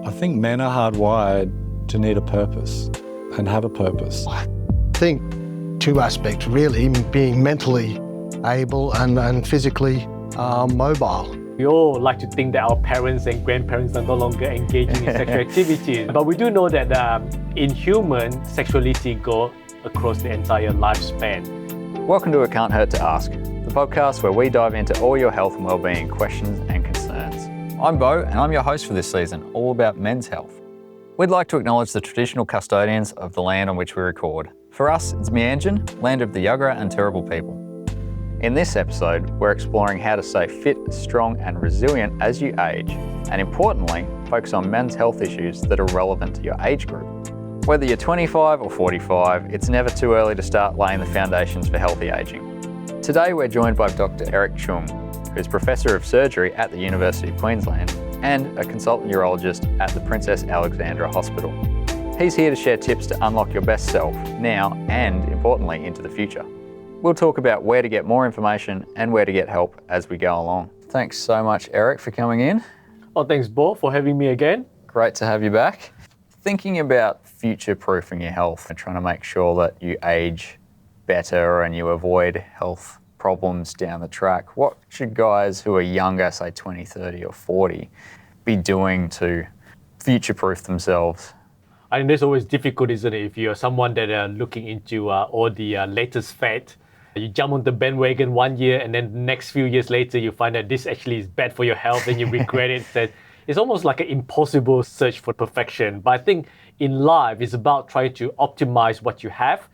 I think men are hardwired to need a purpose and have a purpose. I think two aspects really, being mentally able and physically mobile. We all like to think that our parents and grandparents are no longer engaging in sexual activities. But we do know that in human, sexuality goes across the entire lifespan. Welcome to It Can't Hurt to Ask, the podcast where we dive into all your health and wellbeing questions and concerns. I'm Bo, and I'm your host for this season, all about men's health. We'd like to acknowledge the traditional custodians of the land on which we record. For us, it's Meanjin, land of the Yagara and Turrbal people. In this episode, we're exploring how to stay fit, strong and resilient as you age, and importantly, focus on men's health issues that are relevant to your age group. Whether you're 25 or 45, it's never too early to start laying the foundations for healthy aging. Today, we're joined by Dr Eric Chung, who's Professor of Surgery at the University of Queensland and a consultant urologist at the Princess Alexandra Hospital. He's here to share tips to unlock your best self now and, importantly, into the future. We'll talk about where to get more information and where to get help as we go along. Thanks so much, Eric, for coming in. Oh, thanks, Bo, for having me again. Great to have you back. Thinking about future-proofing your health and trying to make sure that you age better and you avoid health problems down the track, what should guys who are younger, say 20, 30 or 40, be doing to future-proof themselves? I think that's always difficult, isn't it? If you're someone that are looking into all the latest fad, you jump on the bandwagon 1 year and then the next few years later you find that this actually is bad for your health and you regret it. That it's almost like an impossible search for perfection. But I think in life it's about trying to optimize what you have,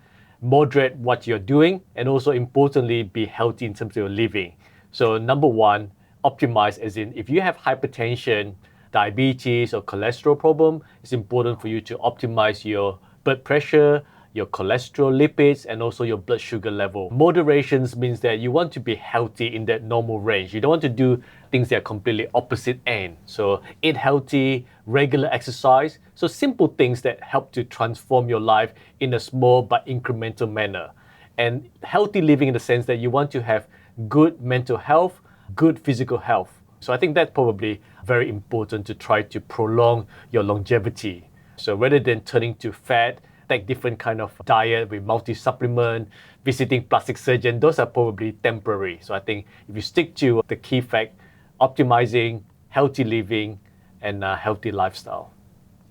moderate what you're doing, and also importantly be healthy in terms of your living. So number one, optimize as in if you have hypertension, diabetes or cholesterol problem, it's important for you to optimize your blood pressure, your cholesterol, lipids, and also your blood sugar level. Moderation means that you want to be healthy in that normal range. You don't want to do things that are completely opposite end. So eat healthy, regular exercise. So simple things that help to transform your life in a small but incremental manner. And healthy living in the sense that you want to have good mental health, good physical health. So I think that's probably very important to try to prolong your longevity. So rather than turning to fat, take different kind of diet with multi-supplement, visiting plastic surgeon, those are probably temporary. So I think if you stick to the key fact, optimizing, healthy living, and a healthy lifestyle.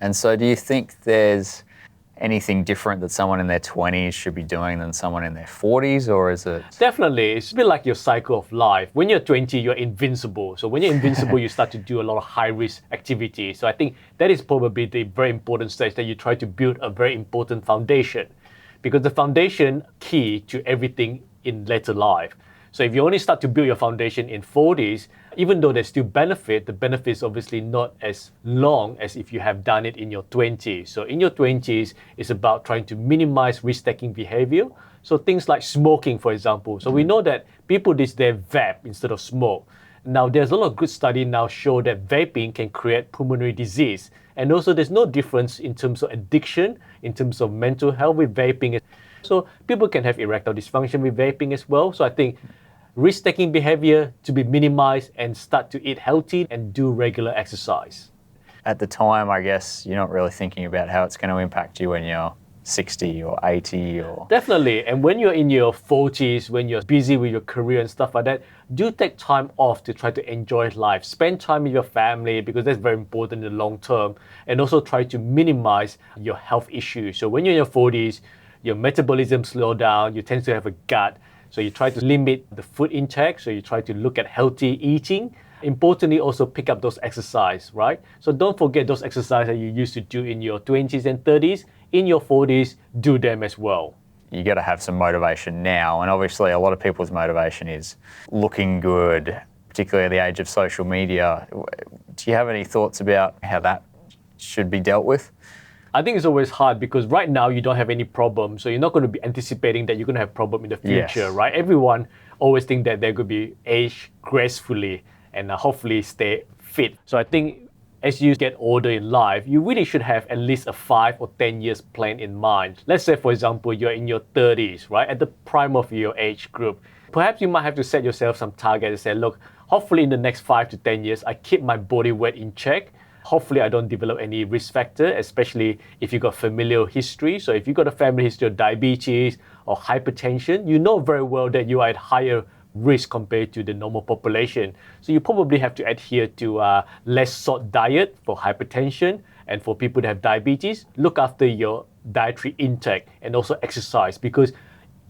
And so do you think there's anything different that someone in their 20s should be doing than someone in their 40s, or is it? Definitely. It's a bit like your cycle of life. When you're 20, you're invincible. So when you're invincible, you start to do a lot of high-risk activity. So I think that is probably the very important stage that you try to build a very important foundation, because the foundation key to everything in later life. So if you only start to build your foundation in 40s, even though there's still benefit, the benefit is obviously not as long as if you have done it in your 20s. So in your 20s, it's about trying to minimize risk-taking behavior. So things like smoking, for example. So we know that people these days vape instead of smoke. Now, there's a lot of good study now show that vaping can create pulmonary disease. And also there's no difference in terms of addiction, in terms of mental health with vaping. So people can have erectile dysfunction with vaping as well. So I think risk-taking behavior to be minimized and start to eat healthy and do regular exercise. At the time, I guess you're not really thinking about how it's going to impact you when you're 60 or 80 or... Definitely. And when you're in your 40s, when you're busy with your career and stuff like that, do take time off to try to enjoy life. Spend time with your family because that's very important in the long term. And also try to minimize your health issues. So when you're in your 40s, your metabolism slows down, you tend to have a gut. So you try to limit the food intake. So you try to look at healthy eating. Importantly, also pick up those exercise, right? So don't forget those exercises that you used to do in your 20s and 30s. In your 40s, do them as well. You got to have some motivation now. And obviously a lot of people's motivation is looking good, particularly at the age of social media. Do you have any thoughts about how that should be dealt with? I think it's always hard because right now you don't have any problem. So you're not going to be anticipating that you're going to have problem in the future, Yes. right? Everyone always think that they're going to be age gracefully and hopefully stay fit. So I think as you get older in life, you really should have at least a 5 or 10 years plan in mind. Let's say, for example, you're in your 30s, right? At the prime of your age group. Perhaps you might have to set yourself some target and say, look, hopefully in the next 5 to 10 years, I keep my body weight in check. Hopefully I don't develop any risk factor, especially if you got familial history. So if you got a family history of diabetes or hypertension, you know very well that you are at higher risk compared to the normal population. So you probably have to adhere to a less salt diet for hypertension, and for people that have diabetes, look after your dietary intake and also exercise, because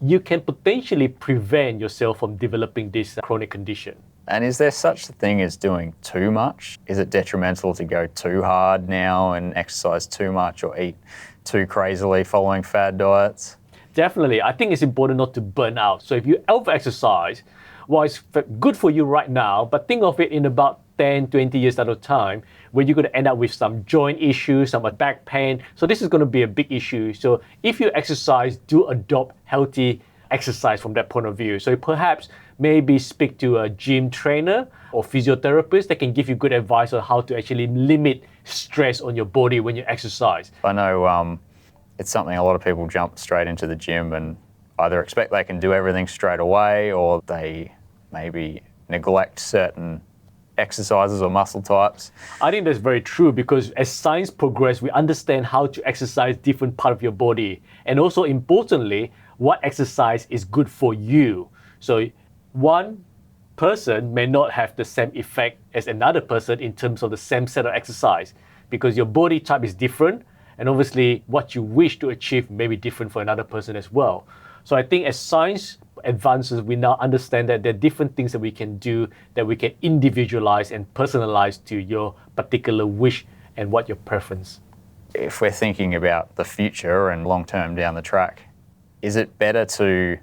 you can potentially prevent yourself from developing this chronic condition. And is there such a thing as doing too much? Is it detrimental to go too hard now and exercise too much or eat too crazily following fad diets? Definitely. I think it's important not to burn out. So if you over-exercise, well, it's good for you right now, but think of it in about 10, 20 years at a time, where you're going to end up with some joint issues, some back pain. So this is going to be a big issue. So if you exercise, do adopt healthy exercise from that point of view. So perhaps maybe speak to a gym trainer or physiotherapist that can give you good advice on how to actually limit stress on your body when you exercise. I know it's something a lot of people jump straight into the gym and either expect they can do everything straight away, or they maybe neglect certain exercises or muscle types. I think that's very true, because as science progresses, we understand how to exercise different part of your body, and also importantly, what exercise is good for you. So one person may not have the same effect as another person in terms of the same set of exercise, because your body type is different, and obviously what you wish to achieve may be different for another person as well. So I think as science advances, we now understand that there are different things that we can do, that we can individualize and personalize to your particular wish and what your preference. If we're thinking about the future and long term down the track, is it better to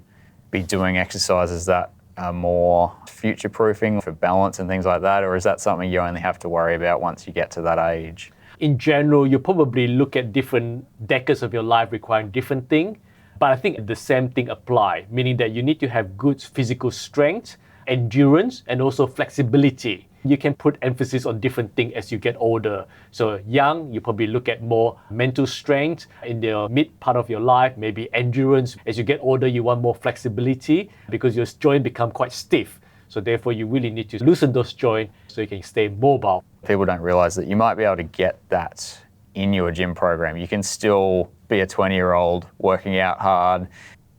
be doing exercises that are more future proofing for balance and things like that, or is that something you only have to worry about once you get to that age? In general, you probably look at different decades of your life requiring different things. But I think the same thing applies, meaning that you need to have good physical strength, endurance, and also flexibility. You can put emphasis on different things as you get older. So young, you probably look at more mental strength. In the mid part of your life, maybe endurance. As you get older, you want more flexibility because your joint become quite stiff. So therefore, you really need to loosen those joints so you can stay mobile. People don't realize that you might be able to get that in your gym program. You can still be a 20-year-old working out hard,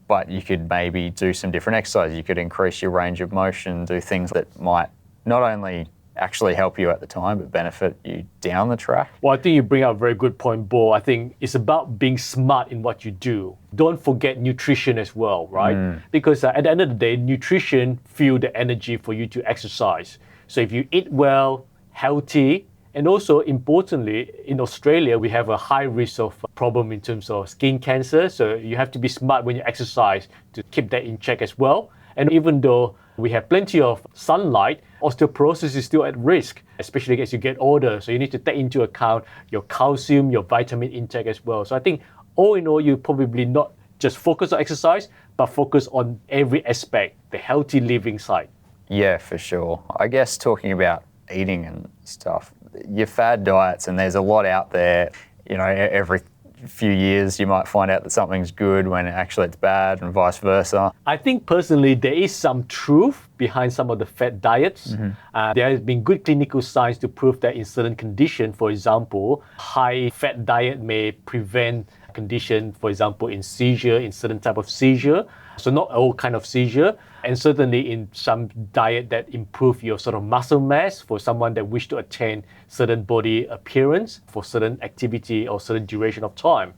but you could maybe do some different exercises. You could increase your range of motion, do things that might not only actually help you at the time, but benefit you down the track. Well, I think you bring up a very good point, Bo. I think it's about being smart in what you do. Don't forget nutrition as well, right? Because at the end of the day, nutrition fuels the energy for you to exercise. So if you eat well, healthy, and also importantly, in Australia, we have a high risk of problem in terms of skin cancer. So you have to be smart when you exercise to keep that in check as well. And even though we have plenty of sunlight, osteoporosis is still at risk, especially as you get older. So you need to take into account your calcium, your vitamin intake as well. So I think all in all, you probably not just focus on exercise, but focus on every aspect, the healthy living side. Yeah, for sure. I guess talking about eating and stuff, your fad diets, and there's a lot out there, you know, every few years you might find out that something's good when actually it's bad, and vice versa. I think personally there is some truth behind some of the fad diets. There has been good clinical science to prove that in certain conditions, for example, high fat diet may prevent condition, for example, in seizure, in certain type of seizure. So not all kind of seizure, and certainly in some diet that improve your sort of muscle mass for someone that wish to attain certain body appearance for certain activity or certain duration of time.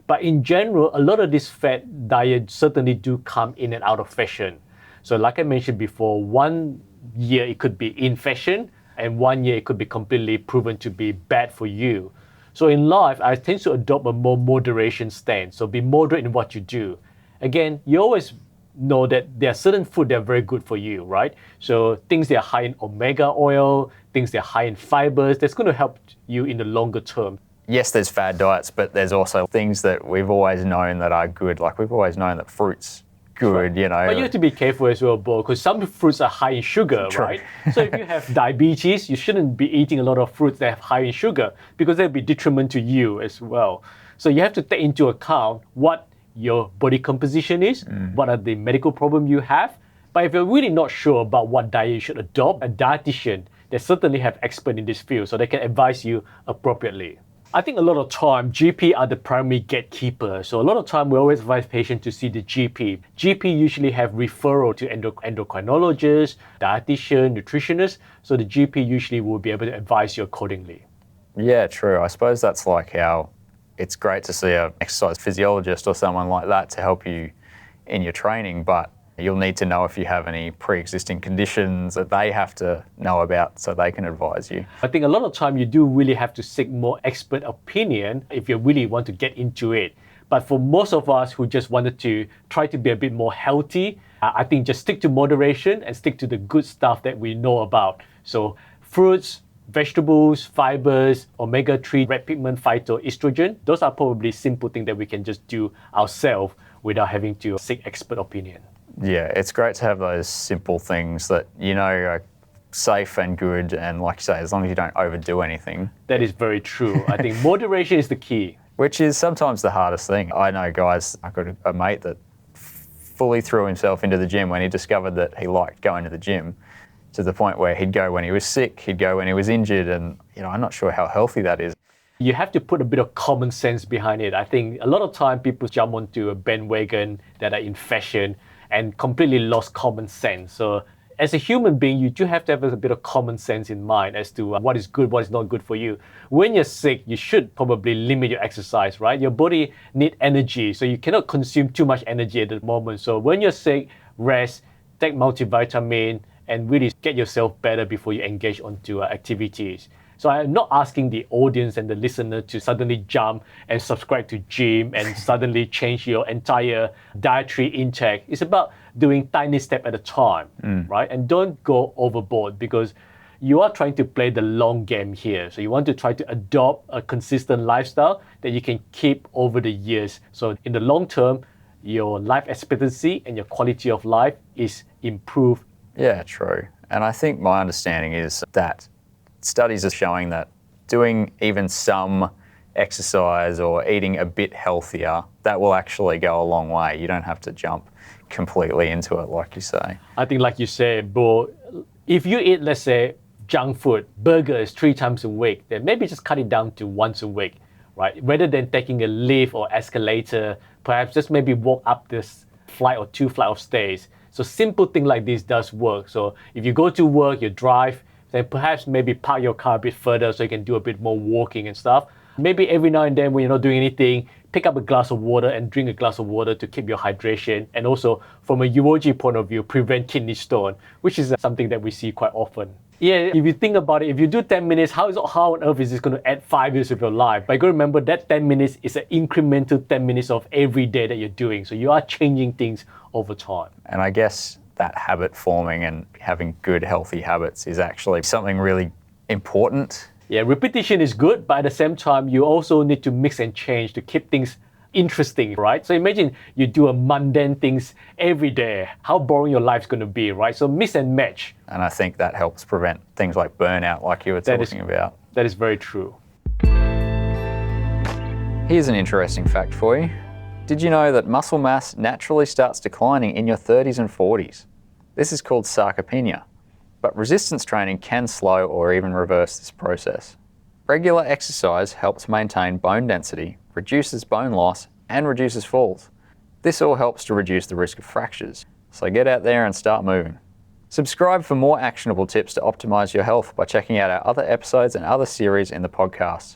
But in general, a lot of these fat diets certainly do come in and out of fashion. So like I mentioned before, 1 year it could be in fashion, and 1 year it could be completely proven to be bad for you. So in life, I tend to adopt a more moderation stance. So be moderate in what you do. Again, you always know that there are certain food that are very good for you, right? So things that are high in omega oil, things that are high in fibers, that's going to help you in the longer term. Yes, there's fad diets, but there's also things that we've always known that are good. Like we've always known that fruit's good, you know. But you have to be careful as well, Bo, because some fruits are high in sugar, right? So if you have diabetes, you shouldn't be eating a lot of fruits that have high in sugar, because they'll be detriment to you as well. So you have to take into account what your body composition is, what are the medical problems you have. But if you're really not sure about what diet you should adopt, a dietitian they certainly have experts in this field, so they can advise you appropriately. I think a lot of time, GP are the primary gatekeeper. So a lot of time, we always advise patients to see the GP. GP usually have referral to endocrinologists, dietitian, nutritionist. So the GP usually will be able to advise you accordingly. Yeah, true. I suppose that's like how it's great to see an exercise physiologist or someone like that to help you in your training, but you'll need to know if you have any pre-existing conditions that they have to know about so they can advise you. I think a lot of time you do really have to seek more expert opinion if you really want to get into it. But for most of us who just wanted to try to be a bit more healthy, I think just stick to moderation and stick to the good stuff that we know about. So fruits, vegetables, fibers, omega-3, red pigment, phytoestrogen, those are probably simple things that we can just do ourselves without having to seek expert opinion. Yeah, it's great to have those simple things that you know are safe and good, and like you say, as long as you don't overdo anything. That is very true. I think moderation is the key. Which is sometimes the hardest thing. I know guys, I've got a mate that fully threw himself into the gym when he discovered that he liked going to the gym, to the point where he'd go when he was sick, he'd go when he was injured, and I'm not sure how healthy that is. You have to put a bit of common sense behind it. I think a lot of time people jump onto a bandwagon that are in fashion and completely lost common sense. So as a human being, you do have to have a bit of common sense in mind as to what is good, what is not good for you. When you're sick, you should probably limit your exercise, right? Your body needs energy, so you cannot consume too much energy at the moment. So when you're sick, rest, take multivitamin, and really get yourself better before you engage onto activities. So I'm not asking the audience and the listener to suddenly jump and subscribe to gym and suddenly change your entire dietary intake. It's about doing tiny step at a time, right? And don't go overboard, because you are trying to play the long game here. So you want to try to adopt a consistent lifestyle that you can keep over the years. So in the long term, your life expectancy and your quality of life is improved. Yeah, true. And I think my understanding is that studies are showing that doing even some exercise or eating a bit healthier, that will actually go a long way. You don't have to jump completely into it, like you say. I think like you said, bro, if you eat, let's say, junk food, burgers 3 times a week, then maybe just cut it down to once a week, right? Rather than taking a lift or escalator, perhaps just maybe walk up this flight or 2 flight of stairs. So simple thing like this does work. So if you go to work, you drive, then perhaps maybe park your car a bit further so you can do a bit more walking and stuff. Maybe every now and then when you're not doing anything, pick up a glass of water and drink a glass of water to keep your hydration. And also from a urology point of view, prevent kidney stone, which is something that we see quite often. Yeah, if you think about it, if you do 10 minutes, how on earth is this going to add 5 years of your life? But you got to remember that 10 minutes is an incremental 10 minutes of every day that you're doing. So you are changing things over time. And I guess that habit forming and having good, healthy habits is actually something really important. Yeah, repetition is good, but at the same time, you also need to mix and change to keep things interesting, right? So imagine you do a mundane things every day. How boring your life's going to be, right? So mix and match. And I think that helps prevent things like burnout, like you were talking about. That is very true. Here's an interesting fact for you. Did you know that muscle mass naturally starts declining in your 30s and 40s? This is called sarcopenia, but resistance training can slow or even reverse this process. Regular exercise helps maintain bone density, reduces bone loss, and reduces falls. This all helps to reduce the risk of fractures, so get out there and start moving. Subscribe for more actionable tips to optimize your health by checking out our other episodes and other series in the podcast.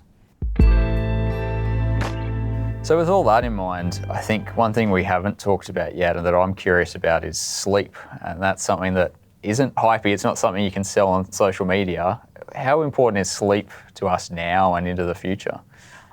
So with all that in mind, I think one thing we haven't talked about yet and that I'm curious about is sleep. And that's something that isn't hypey. It's not something you can sell on social media. How important is sleep to us now and into the future?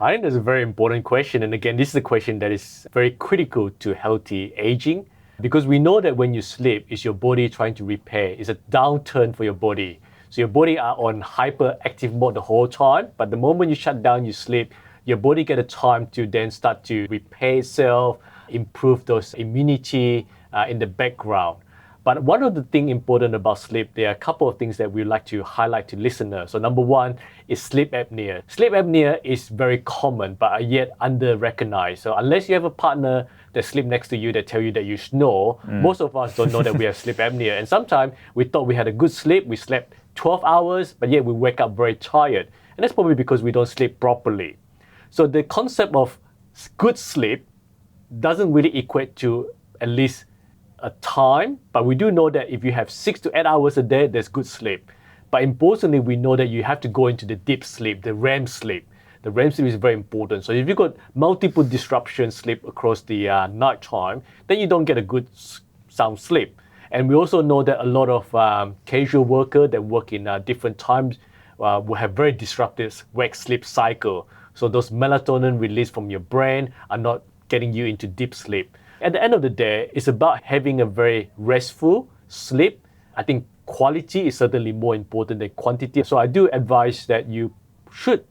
I think that's a very important question. And again, this is a question that is very critical to healthy aging, because we know that when you sleep, it's your body trying to repair. It's a downturn for your body. So your body are on hyperactive mode the whole time, but the moment you shut down, you sleep, your body get a time to then start to repair itself, improve those immunity in the background. But one of the things important about sleep, there are a couple of things that we like to highlight to listeners. So number one is sleep apnea. Sleep apnea is very common, but are yet under-recognized. So unless you have a partner that sleep next to you that tell you that you snore, most of us don't know that we have sleep apnea. And sometimes we thought we had a good sleep, we slept 12 hours, but yet we wake up very tired. And that's probably because we don't sleep properly. So the concept of good sleep doesn't really equate to at least a time, but we do know that if you have 6 to 8 hours a day, there's good sleep. But importantly, we know that you have to go into the deep sleep, the REM sleep. The REM sleep is very important. So if you've got multiple disruption sleep across the night time, then you don't get a good sound sleep. And we also know that a lot of casual workers that work in different times will have very disrupted wake-sleep cycle. So those melatonin released from your brain are not getting you into deep sleep. At the end of the day, it's about having a very restful sleep. I think quality is certainly more important than quantity. So I do advise that you should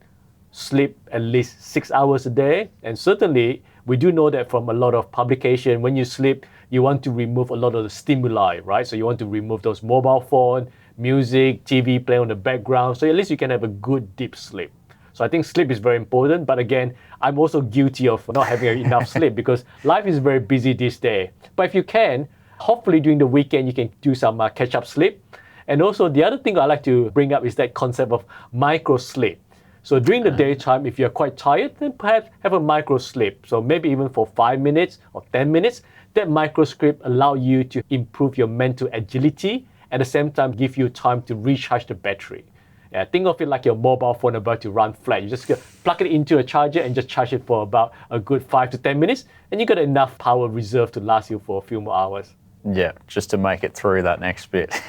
sleep at least 6 hours a day. And certainly, we do know that from a lot of publication, when you sleep, you want to remove a lot of the stimuli, right? So you want to remove those mobile phone, music, TV play on the background, so at least you can have a good deep sleep. So I think sleep is very important, but again, I'm also guilty of not having enough sleep because life is very busy this day. But if you can, hopefully during the weekend, you can do some catch-up sleep. And also the other thing I like to bring up is that concept of micro sleep. So during the daytime, if you're quite tired, then perhaps have a micro sleep. So maybe even for 5 minutes or 10 minutes, that micro sleep allow you to improve your mental agility, at the same time give you time to recharge the battery. Yeah, think of it like your mobile phone about to run flat. You just plug it into a charger and just charge it for about a good 5 to 10 minutes, and you got enough power reserved to last you for a few more hours. Yeah, just to make it through that next bit.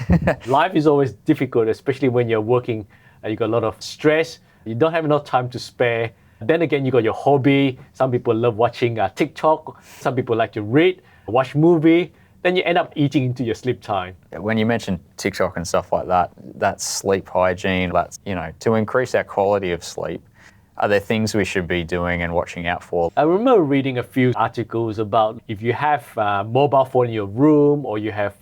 Life is always difficult, especially when you're working, you got a lot of stress, you don't have enough time to spare. Then again, you got your hobby. Some people love watching TikTok. Some people like to read, watch movie. Then you end up eating into your sleep time. When you mention TikTok and stuff like that, that's sleep hygiene. That's, to increase our quality of sleep. Are there things we should be doing and watching out for? I remember reading a few articles about if you have a mobile phone in your room or you have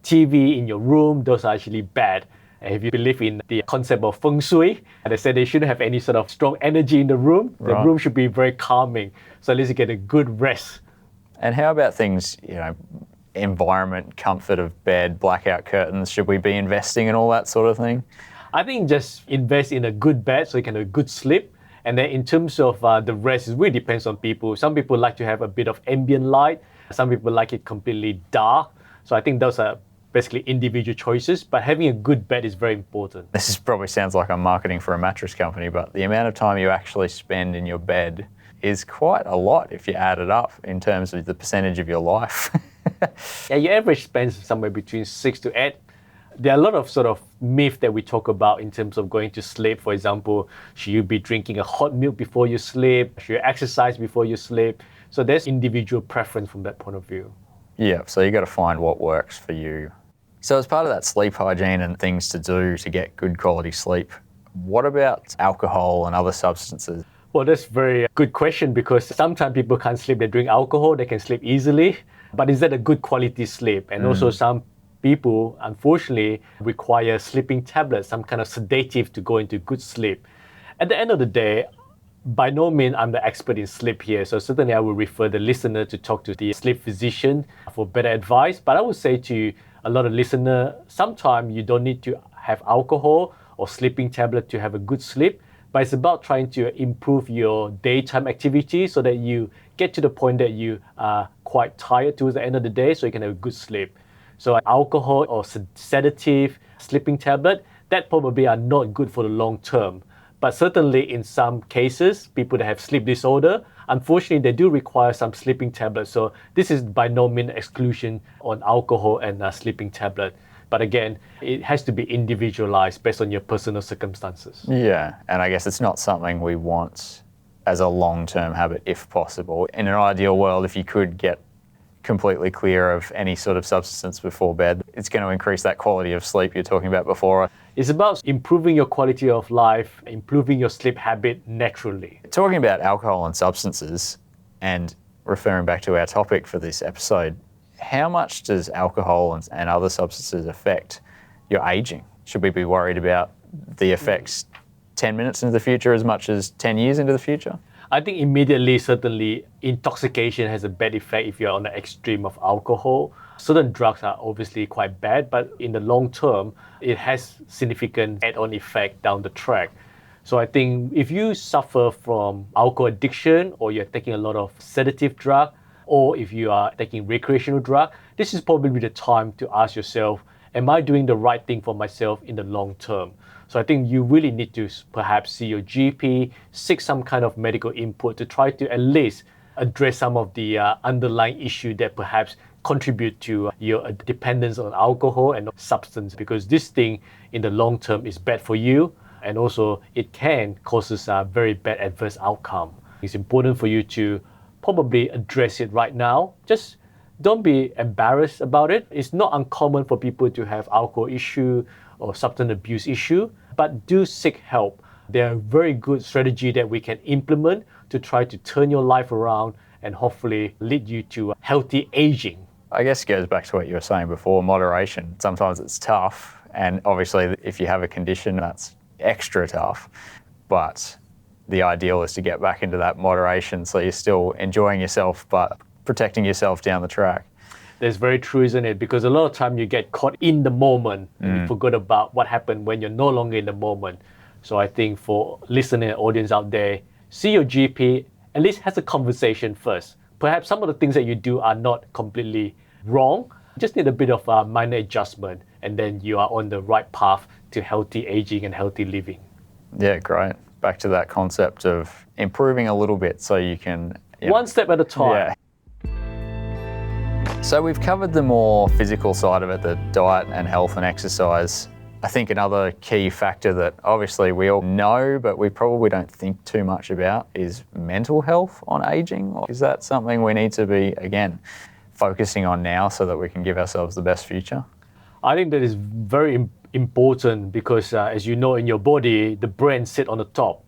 TV in your room, those are actually bad. And if you believe in the concept of feng shui, they said they shouldn't have any sort of strong energy in the room. The room should be very calming, so at least you get a good rest. And how about things, environment, comfort of bed, blackout curtains? Should we be investing in all that sort of thing? I think just invest in a good bed so you can have a good sleep. And then in terms of the rest, it really depends on people. Some people like to have a bit of ambient light. Some people like it completely dark. So I think those are basically individual choices, but having a good bed is very important. This probably sounds like I'm marketing for a mattress company, but the amount of time you actually spend in your bed is quite a lot if you add it up in terms of the percentage of your life. Yeah, your average spends somewhere between 6 to 8. There are a lot of sort of myths that we talk about in terms of going to sleep. For example, should you be drinking a hot milk before you sleep? Should you exercise before you sleep? So there's individual preference from that point of view. Yeah, so you got to find what works for you. So as part of that sleep hygiene and things to do to get good quality sleep, what about alcohol and other substances? Well, that's a very good question because sometimes people can't sleep, they drink alcohol, they can sleep easily, but is that a good quality sleep? And also some people, unfortunately, require sleeping tablets, some kind of sedative to go into good sleep. At the end of the day, by no means I'm the expert in sleep here, so certainly I will refer the listener to talk to the sleep physician for better advice. But I would say to a lot of listeners, sometimes you don't need to have alcohol or sleeping tablet to have a good sleep, but it's about trying to improve your daytime activity so that you get to the point that you are quite tired towards the end of the day so you can have a good sleep. So alcohol or sedative, sleeping tablet, that probably are not good for the long term. But certainly in some cases, people that have sleep disorder, unfortunately, they do require some sleeping tablets. So this is by no means exclusion on alcohol and sleeping tablet. But again, it has to be individualized based on your personal circumstances. Yeah, and I guess it's not something we want as a long-term habit if possible. In an ideal world, if you could get completely clear of any sort of substance before bed, it's going to increase that quality of sleep you're talking about before. It's about improving your quality of life, improving your sleep habit naturally. Talking about alcohol and substances, and referring back to our topic for this episode, how much does alcohol and other substances affect your aging? Should we be worried about the effects 10 minutes into the future as much as 10 years into the future? I think immediately, certainly, intoxication has a bad effect if you're on the extreme of alcohol. Certain drugs are obviously quite bad, but in the long term, it has significant add-on effect down the track. So I think if you suffer from alcohol addiction, or you're taking a lot of sedative drug, or if you are taking recreational drug, this is probably the time to ask yourself, am I doing the right thing for myself in the long term? So I think you really need to perhaps see your GP, seek some kind of medical input to try to at least address some of the underlying issue that perhaps contribute to your dependence on alcohol and substance, because this thing in the long term is bad for you, and also it can cause a very bad adverse outcome. It's important for you to probably address it right now. Just don't be embarrassed about it. It's not uncommon for people to have alcohol issue or substance abuse issue, but do seek help. There are very good strategy that we can implement to try to turn your life around and hopefully lead you to healthy aging. I guess it goes back to what you were saying before, moderation. Sometimes it's tough, and obviously if you have a condition, that's extra tough. But the ideal is to get back into that moderation so you're still enjoying yourself but protecting yourself down the track. That's very true, isn't it? Because a lot of time you get caught in the moment and you forgot about what happened when you're no longer in the moment. So I think for listener audience out there, see your GP, at least have a conversation first. Perhaps some of the things that you do are not completely wrong, just need a bit of a minor adjustment, and then you are on the right path to healthy aging and healthy living. Yeah, great. Back to that concept of improving a little bit so you can... One step at a time. Yeah. So we've covered the more physical side of it, the diet and health and exercise. I think another key factor that obviously we all know, but we probably don't think too much about, is mental health on aging. Is that something we need to be, again, focusing on now so that we can give ourselves the best future? I think that is very important because as you know, in your body, the brain sits on the top.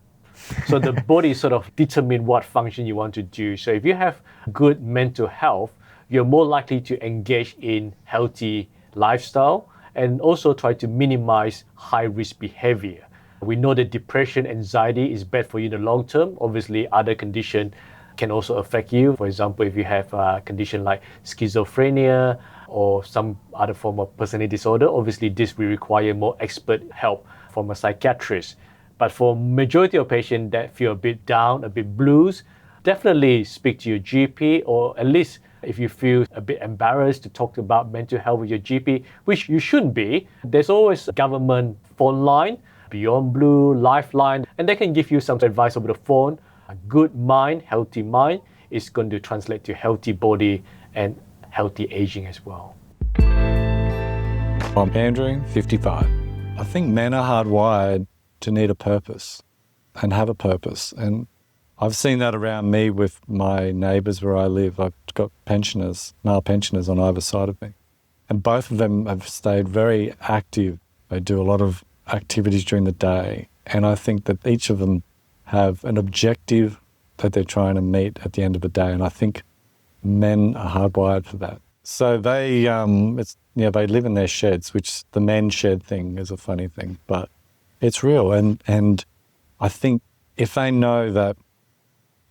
So the body sort of determines what function you want to do. So if you have good mental health, you're more likely to engage in healthy lifestyle and also try to minimize high-risk behavior. We know that depression, anxiety is bad for you in the long term. Obviously, other conditions can also affect you. For example, if you have a condition like schizophrenia or some other form of personality disorder, obviously this will require more expert help from a psychiatrist. But for majority of patients that feel a bit down, a bit blues, definitely speak to your GP, or at least if you feel a bit embarrassed to talk about mental health with your GP, which you shouldn't be, there's always a government phone line, Beyond Blue, Lifeline, and they can give you some advice over the phone. A good mind, healthy mind, is going to translate to healthy body and healthy aging as well. I'm Andrew, 55. I think men are hardwired to need a purpose and have a purpose. And I've seen that around me with my neighbours where I live. I've got pensioners, male pensioners on either side of me. And both of them have stayed very active. They do a lot of activities during the day. And I think that each of them have an objective that they're trying to meet at the end of the day. And I think men are hardwired for that. So they live in their sheds, which the men shed thing is a funny thing, but it's real. And I think if they know that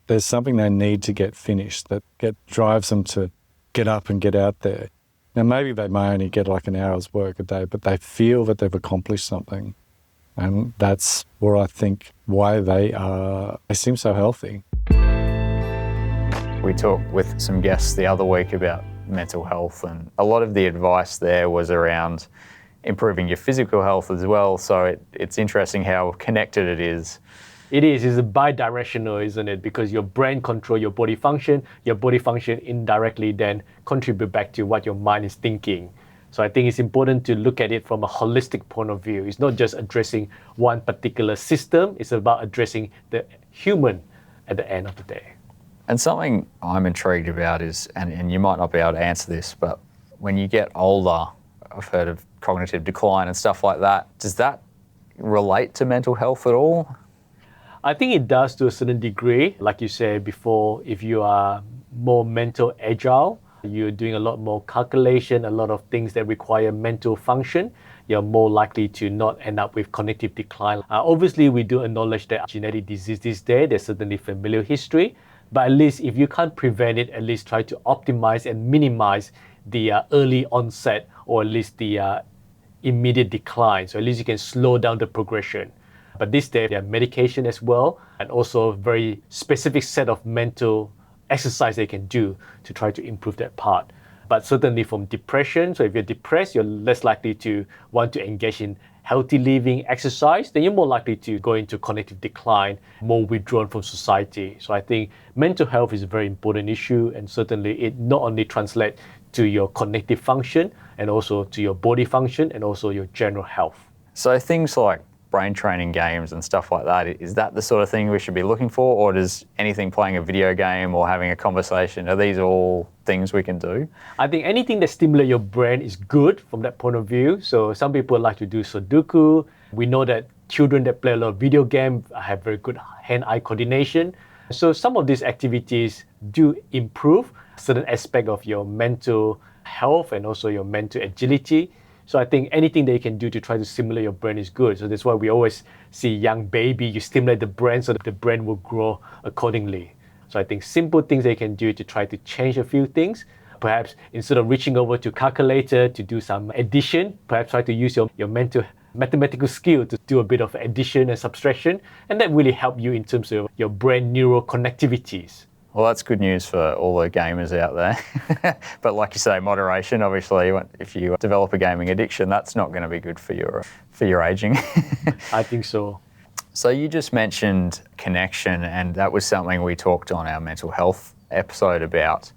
there's something they need to get finished that drives them to get up and get out there. Now, maybe they may only get like an hour's work a day, but they feel that they've accomplished something. And that's where I think why they seem so healthy. We talked with some guests the other week about mental health, and a lot of the advice there was around improving your physical health as well. So it's interesting how connected it is. It's bi-directional, isn't it? Because your brain controls your body function indirectly then contribute back to what your mind is thinking. So I think it's important to look at it from a holistic point of view. It's not just addressing one particular system, it's about addressing the human at the end of the day. And something I'm intrigued about is, and you might not be able to answer this, but when you get older, I've heard of cognitive decline and stuff like that. Does that relate to mental health at all? I think it does to a certain degree. Like you said before, if you are more mental agile, you're doing a lot more calculation, a lot of things that require mental function, you're more likely to not end up with cognitive decline. Obviously, we do acknowledge that genetic disease these days, there's certainly familial history, but at least if you can't prevent it, at least try to optimize and minimize the early onset, or at least the immediate decline. So at least you can slow down the progression. But these days, there are medication as well, and also a very specific set of mental exercise they can do to try to improve that part. But certainly from depression, so if you're depressed, you're less likely to want to engage in healthy living, exercise, then you're more likely to go into cognitive decline, more withdrawn from society. So I think mental health is a very important issue, and certainly it not only translates to your cognitive function and also to your body function and also your general health. So things like brain training games and stuff like that, is that the sort of thing we should be looking for, or does anything playing a video game or having a conversation, are these all things we can do? I think anything that stimulates your brain is good from that point of view. So some people like to do Sudoku. We know that children that play a lot of video games have very good hand-eye coordination. So some of these activities do improve certain aspect of your mental health and also your mental agility. So I think anything that you can do to try to stimulate your brain is good. So that's why we always see young baby, you stimulate the brain so that the brain will grow accordingly. So I think simple things that you can do to try to change a few things. Perhaps instead of reaching over to calculator to do some addition, perhaps try to use your mathematical skill to do a bit of addition and subtraction. And that really help you in terms of your brain neural connectivities. Well, that's good news for all the gamers out there. But like you say, moderation, obviously, if you develop a gaming addiction, that's not going to be good for your aging. I think so. So you just mentioned connection, and that was something we talked on our mental health episode about.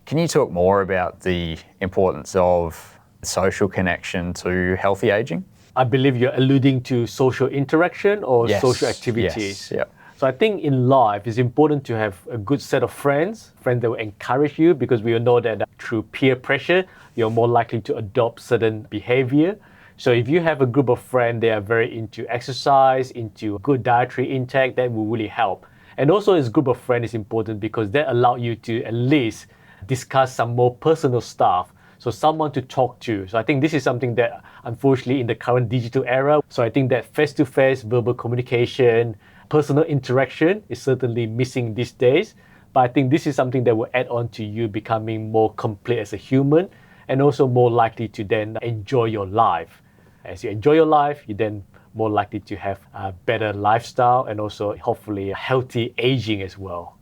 Can you talk more about the importance of social connection to healthy aging? I believe you're alluding to social interaction or Yes, social activities. Yes, yep. So I think in life, it's important to have a good set of friends that will encourage you, because we all know that through peer pressure, you're more likely to adopt certain behavior. So if you have a group of friends, they are very into exercise, into good dietary intake, that will really help. And also this group of friends is important because that allow you to at least discuss some more personal stuff. So someone to talk to. So I think this is something that unfortunately in the current digital era, so I think that face-to-face verbal communication, personal interaction is certainly missing these days. But I think this is something that will add on to you becoming more complete as a human, and also more likely to then enjoy your life. As you enjoy your life, you then more likely to have a better lifestyle and also hopefully a healthy aging as well.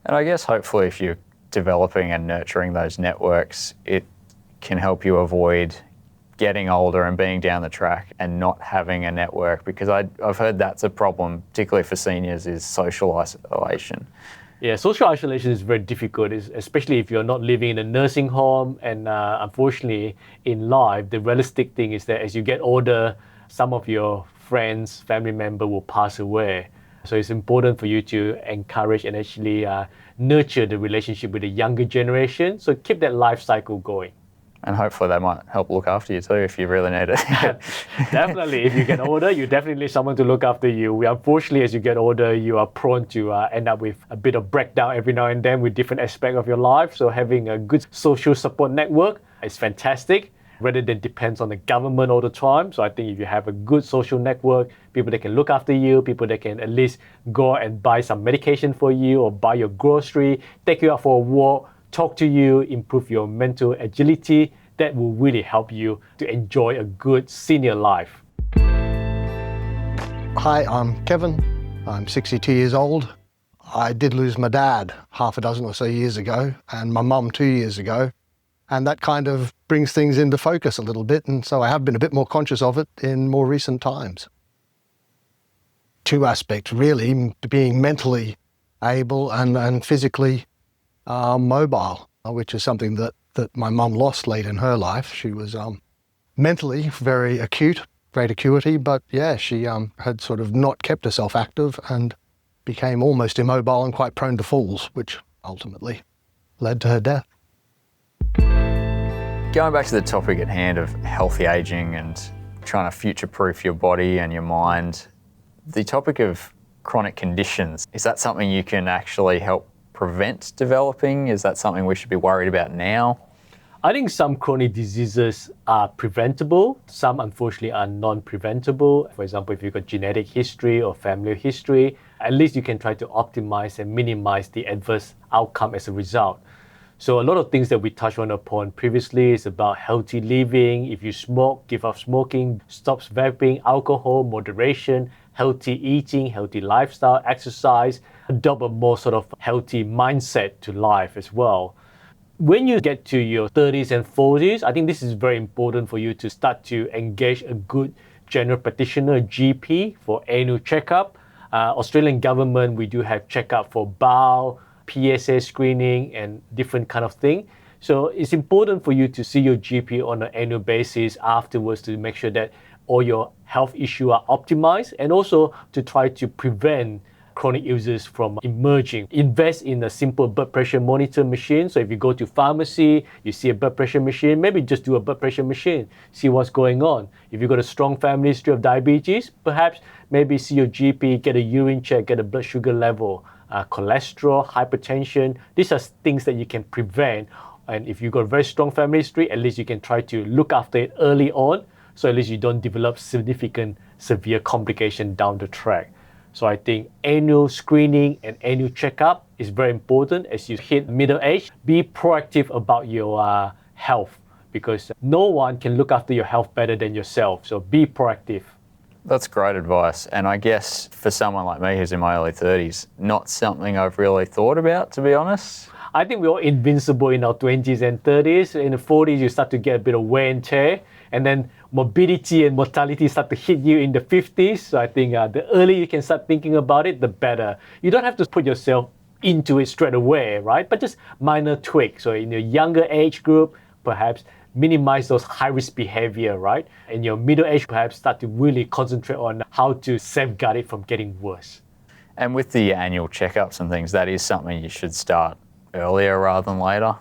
And I guess hopefully if you're developing and nurturing those networks, it can help you avoid getting older and being down the track and not having a network, because I've heard that's a problem, particularly for seniors, is social isolation. Yeah, social isolation is very difficult, especially if you're not living in a nursing home. And unfortunately, in life, the realistic thing is that as you get older, some of your friends, family member will pass away. So it's important for you to encourage and actually nurture the relationship with the younger generation. So keep that life cycle going. And hopefully they might help look after you too if you really need it. Definitely. If you get older, you definitely need someone to look after you. Unfortunately, as you get older, you are prone to end up with a bit of breakdown every now and then with different aspects of your life. So having a good social support network is fantastic, rather than depends on the government all the time. So I think if you have a good social network, people that can look after you, people that can at least go and buy some medication for you or buy your grocery, take you out for a walk, talk to you, improve your mental agility, that will really help you to enjoy a good senior life. Hi, I'm Kevin. I'm 62 years old. I did lose my dad half a dozen or so years ago, and my mum 2 years ago. And that kind of brings things into focus a little bit, and so I have been a bit more conscious of it in more recent times. Two aspects, really, being mentally able and physically mobile, which is something that my mum lost late in her life. She was mentally very acute, great acuity, but yeah, she had sort of not kept herself active and became almost immobile and quite prone to falls, which ultimately led to her death. Going back to the topic at hand of healthy aging and trying to future-proof your body and your mind, the topic of chronic conditions, is that something you can actually help prevent developing? Is that something we should be worried about now? I think some chronic diseases are preventable. Some, unfortunately, are non-preventable. For example, if you've got genetic history or family history, at least you can try to optimize and minimize the adverse outcome as a result. So a lot of things that we touched on upon previously is about healthy living. If you smoke, give up smoking, stop vaping, alcohol, moderation, healthy eating, healthy lifestyle, exercise, adopt a more sort of healthy mindset to life as well. When you get to your 30s and 40s, I think this is very important for you to start to engage a good general practitioner, GP, for annual checkup. Australian government, we do have checkup for bowel, PSA screening, and different kind of thing. So it's important for you to see your GP on an annual basis afterwards to make sure that all your health issues are optimized, and also to try to prevent chronic illnesses from emerging. Invest in a simple blood pressure monitor machine. So if you go to pharmacy, you see a blood pressure machine, maybe just do a blood pressure machine, see what's going on. If you've got a strong family history of diabetes, perhaps maybe see your GP, get a urine check, get a blood sugar level, cholesterol, hypertension. These are things that you can prevent. And if you've got a very strong family history, at least you can try to look after it early on, so at least you don't develop significant severe complication down the track. So I think annual screening and annual checkup is very important as you hit middle age. Be proactive about your health, because no one can look after your health better than yourself. So be proactive. That's great advice. And I guess for someone like me who's in my early 30s, not something I've really thought about, to be honest. I think we're all invincible in our 20s and 30s. In the 40s, you start to get a bit of wear and tear. And then morbidity and mortality start to hit you in the 50s. So I think the earlier you can start thinking about it, the better. You don't have to put yourself into it straight away, right? But just minor tweaks. So in your younger age group, perhaps minimize those high-risk behavior, right? In your middle age, perhaps start to really concentrate on how to safeguard it from getting worse. And with the annual checkups and things, that is something you should start earlier rather than later.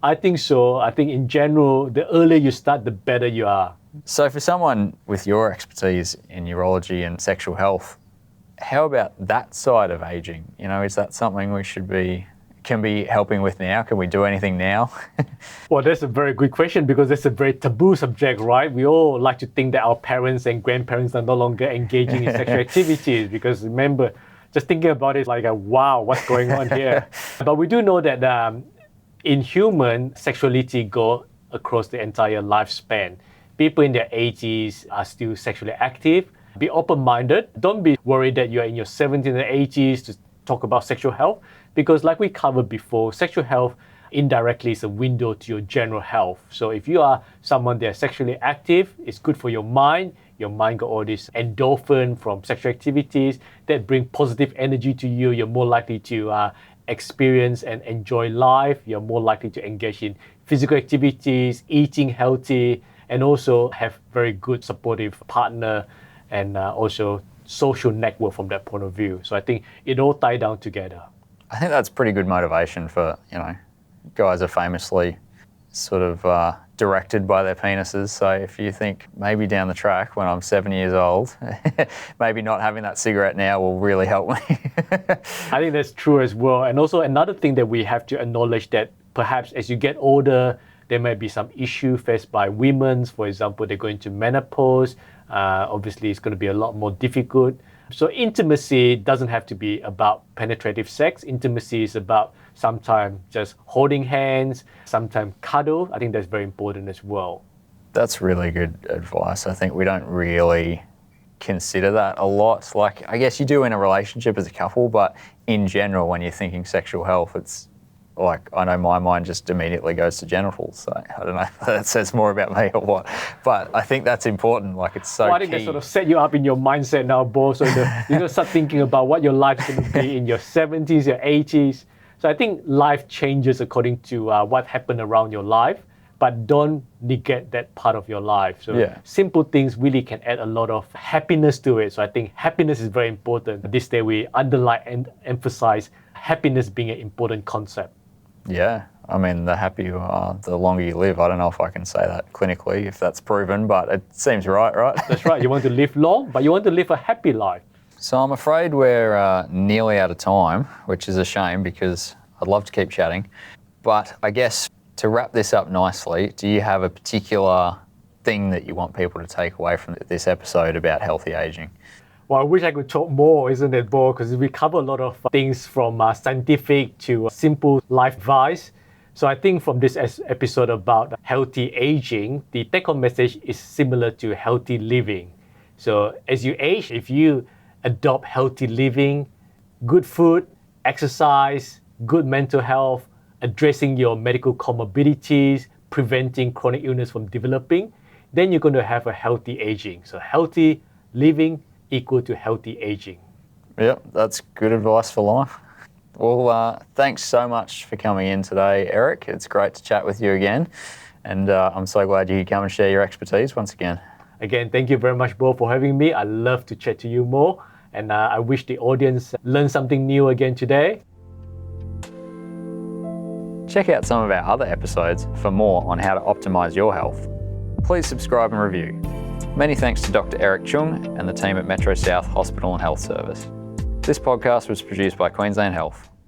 I think so. I think in general, the earlier you start, the better you are. So for someone with your expertise in urology and sexual health, how about that side of aging? You know, is that something we can be helping with now? Can we do anything now? Well, that's a very good question, because that's a very taboo subject, right? We all like to think that our parents and grandparents are no longer engaging in sexual activities, because remember, just thinking about it like, wow, what's going on here? But we do know that in human, sexuality goes across the entire lifespan. People in their 80s are still sexually active. Be open-minded. Don't be worried that you're in your 70s and 80s to talk about sexual health, because like we covered before, sexual health indirectly is a window to your general health. So if you are someone that's sexually active, it's good for your mind. Your mind got all this endorphin from sexual activities that bring positive energy to you. You're more likely to experience and enjoy life. You're more likely to engage in physical activities, eating healthy, and also have very good supportive partner and also social network from that point of view. So I think it all ties down together. I think that's pretty good motivation for, you know, guys are famously sort of directed by their penises. So if you think maybe down the track when I'm 7 years old, maybe not having that cigarette now will really help me. I think that's true as well. And also another thing that we have to acknowledge, that perhaps as you get older, there may be some issue faced by women. For example, they're going to menopause. Obviously, it's going to be a lot more difficult. So intimacy doesn't have to be about penetrative sex. Intimacy is about sometimes just holding hands, sometimes cuddle. I think that's very important as well. That's really good advice. I think we don't really consider that a lot. Like, I guess you do in a relationship as a couple, but in general, when you're thinking sexual health, it's like, I know my mind just immediately goes to genitals. So I don't know if that says more about me or what, but I think that's important. Like, it's so I think key. that sort of set you up in your mindset now, Bo. So you just start thinking about what your life's going to be in your 70s, your 80s. So I think life changes according to what happened around your life, but don't negate that part of your life. So simple things really can add a lot of happiness to it. So I think happiness is very important. This day we underline and emphasize happiness being an important concept. Yeah, I mean, the happier you are, the longer you live. I don't know if I can say that clinically, if that's proven, but it seems right? That's right. You want to live long, but you want to live a happy life. So I'm afraid we're nearly out of time, which is a shame because I'd love to keep chatting. But I guess to wrap this up nicely, do you have a particular thing that you want people to take away from this episode about healthy aging? Well, I wish I could talk more, isn't it, Bo? Because we cover a lot of things from scientific to simple life advice. So I think from this episode about healthy aging, the take-home message is similar to healthy living. So as you age, if you adopt healthy living, good food, exercise, good mental health, addressing your medical comorbidities, preventing chronic illness from developing, then you're going to have a healthy aging. So healthy living equal to healthy aging. Yep, that's good advice for life. Well, thanks so much for coming in today, Eric. It's great to chat with you again. And I'm so glad you could come and share your expertise once again. Again, thank you very much, Bo, for having me. I love to chat to you more. And I wish the audience learned something new again today. Check out some of our other episodes for more on how to optimise your health. Please subscribe and review. Many thanks to Dr Eric Chung and the team at Metro South Hospital and Health Service. This podcast was produced by Queensland Health.